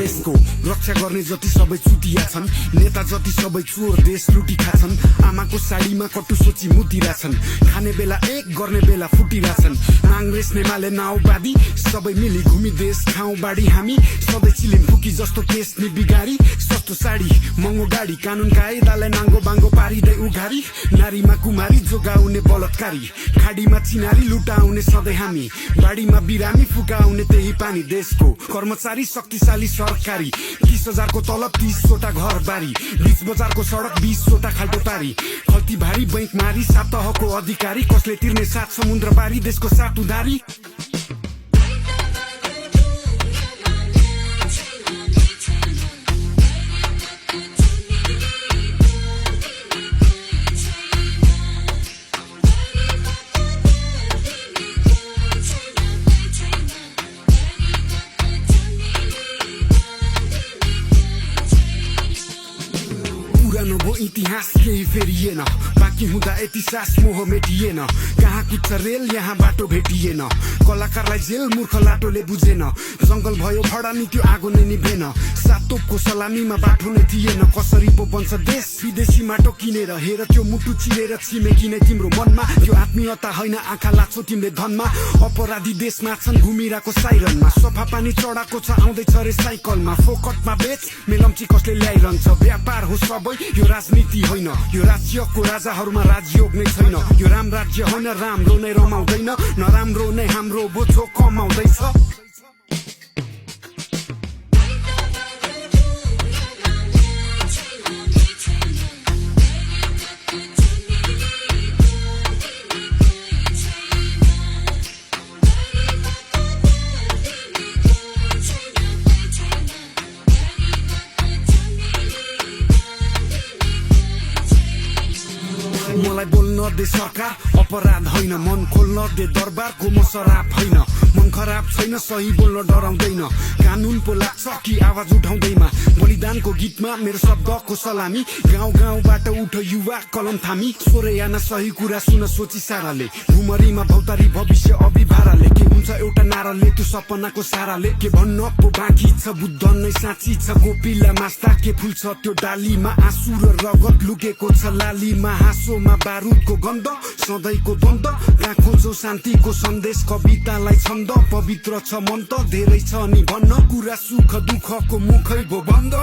देशको रक्षा गर्ने जति सबै चुतिया छन् नेता जति सबै चोर देश लुटी खाछन् आमाको साडीमा कटु सोची मुतिराछन् खाने बेला एक गर्ने बेला फुटिराछन् कांग्रेस नेमाले नाउबादी सबै मिली घुमी देश खाउँ बाडी हामी सधैँ चिलिम फुकी जस्तो केस नि बिगारी सस्तो साडी महँगो गाडी कानुन कायदालाई नाङ्गो बाङ्गो पारिदै उघारी नारीमा कुमारी जोगाउने बलात्कारी खाडीमा चिनारी लुटाउने सधैँ हामी बाडीमा बिरामी फुकाउने त्यही पानी देशको कर्मचारी शक्तिशाली सरकारी 30,000 को तलब 30वटा घर बारी बीच बजारको सडक 20वटा खाल्टो पारी खल्ती भारी बैंक मारी सात तहको अधिकारी कसले तिर्ने सात समुद्र पारी देशको सात उधारी पुरानो इतिहास केही फेरिएन बाँकी हुँदा यति सास मोह मेटिएन कहाँ कुद्छ रेल यहाँ बाटो भेटिएन कलाकारलाई जेल मूर्ख लाटोले बुझेन जंगल भयो भडा नि त्यो आगो नै निभेन सातोपको सलामीमा बाटो नै थिएन कसरी पो बन्छ देश विदेशी माटो किनेर हेर त्यो मुटु चिरेर छिमेकी नै तिम्रो मनमा त्यो आत्मीयता होइन आँखा लाग्छौ तिमीले धनमा अपराधी देशमा छन् घुमिरहेको साइरनमा सफा पानी चढाको छ आउँदैछ रे साइकलमा फोकटमा बेच मेलम्ची कसले ल्याइरहन्छ व्यापार हो सबै यो राजनीति होइन यो राज्यको राजाहरूमा राजयोग नै छैन यो राम राज्य होइन राम्रो नै रमाउँदैन नराम्रो नै हाम्रो बोझो कमाउँदैछ मलाई बोल्न दे सरकार अपराध होइन मन खोल्न दे दरबारको म शराब होइन मन खराब छैन सही बोल्न डराउँदैन कानुन पो लाग्छ कि आवाज उठाउँदैमा बलिदानको गीतमा मेरो शब्दको सलामी गाउँ गाउँबाट उठ युवा कलम थामी सोरेयाना सही कुरा सुन सोची साराले घुमरीमा भौतारी भविष्य अभिभाराले के हुन्छ एउटा नाराले त्यो सपनाको साराले के भन्न पो बाँकी छ बुद्ध नै साँची छ गोपिला मास्ता के फुल्छ त्यो डालीमा आँसु र रगत लुकेको छ लालीमा हाँसोमा बारुदको गन्ध सधैँको द्वन्द कहाँ खोजो शान्तिको सन्देश कवितालाई छन्द पवित्र छ मन त धेरै छ नि भन्न कुरा सुख दुःखको मुखै भो बन्द